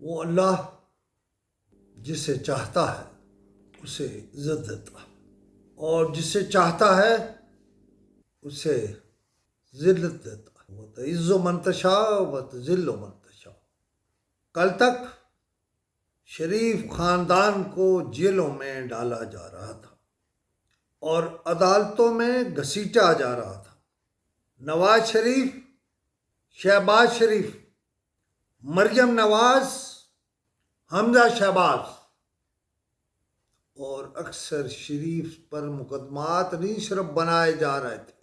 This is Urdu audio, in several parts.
وہ اللہ جسے چاہتا ہے اسے عزت دیتا ہے اور جسے چاہتا ہے اسے ذلت دیتا ہے۔ وہ تعز من تشاء و تذل من تشاء۔ کل تک شریف خاندان کو جیلوں میں ڈالا جا رہا تھا اور عدالتوں میں گھسیٹا جا رہا تھا۔ نواز شریف، شہباز شریف، مریم نواز، حمزہ شہباز اور اکثر شریف پر مقدمات نہیں صرف بنائے جا رہے تھے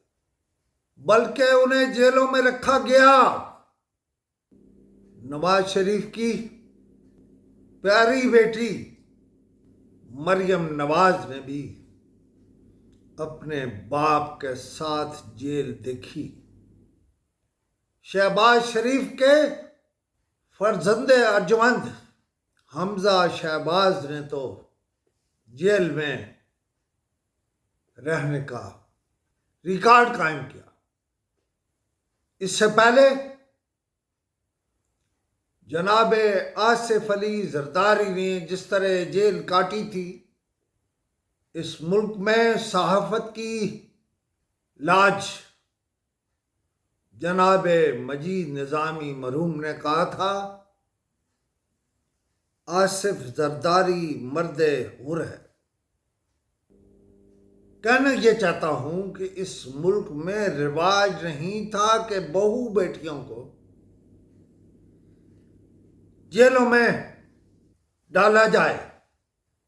بلکہ انہیں جیلوں میں رکھا گیا۔ نواز شریف کی پیاری بیٹی مریم نواز نے بھی اپنے باپ کے ساتھ جیل دیکھی۔ شہباز شریف کے فرزند ارجمند حمزہ شہباز نے تو جیل میں رہنے کا ریکارڈ قائم کیا۔ اس سے پہلے جناب آصف علی زرداری نے جس طرح جیل کاٹی تھی، اس ملک میں صحافت کی لاج جناب مجید نظامی مرحوم نے کہا تھا، آصف زرداری مرد حر ہے۔ کہنا یہ چاہتا ہوں کہ اس ملک میں رواج نہیں تھا کہ بہو بیٹیوں کو جیلوں میں ڈالا جائے۔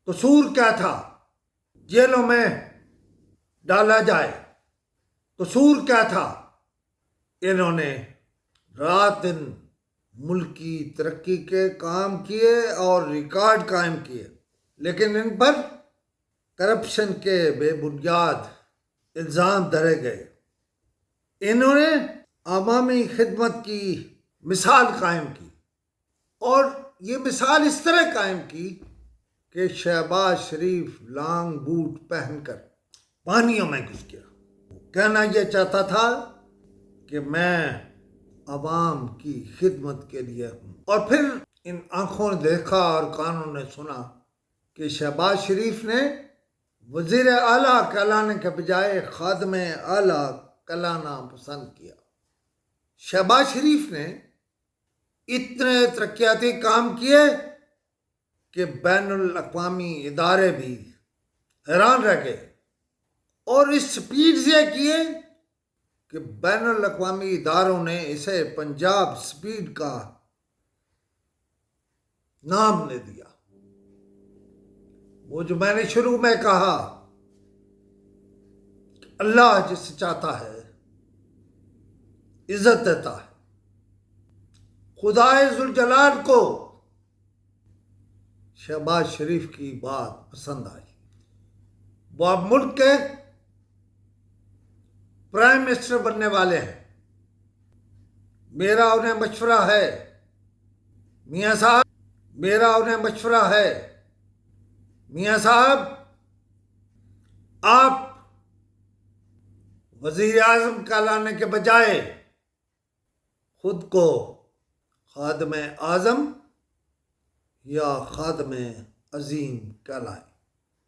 قصور کیا تھا؟ جیلوں میں ڈالا جائے، قصور کیا تھا؟ انہوں نے رات دن ملکی ترقی کے کام کیے اور ریکارڈ قائم کیے، لیکن ان پر کرپشن کے بے بنیاد الزام دھرے گئے۔ انہوں نے عوامی خدمت کی مثال قائم کی اور یہ مثال اس طرح قائم کی کہ شہباز شریف لانگ بوٹ پہن کر پانیوں میں گھس گیا۔ کہنا یہ چاہتا تھا کہ میں عوام کی خدمت کے لیے ہوں، اور پھر ان آنکھوں نے دیکھا اور کانوں نے سنا کہ شہباز شریف نے وزیر اعلیٰ کہلانے کے بجائے خادم اعلیٰ کہلانا پسند کیا۔ شہباز شریف نے اتنے ترقیاتی کام کیے کہ بین الاقوامی ادارے بھی حیران رہ گئے، اور اس سپیڈ سے کیے کہ بین الاقوامی اداروں نے اسے پنجاب سپیڈ کا نام دے دیا۔ وہ جو میں نے شروع میں کہا کہ اللہ جسے چاہتا ہے عزت دیتا ہے، خدائے ذوالجلال کو شہباز شریف کی بات پسند آئی۔ وہ اب ملک کے پرائم منسٹر بننے والے ہیں۔ میرا انہیں مشورہ ہے، میاں صاحب، میرا انہیں مشورہ ہے، میاں صاحب، آپ وزیر اعظم کہلانے کے بجائے خود کو خادم اعظم یا خادم عظیم کہلائیں۔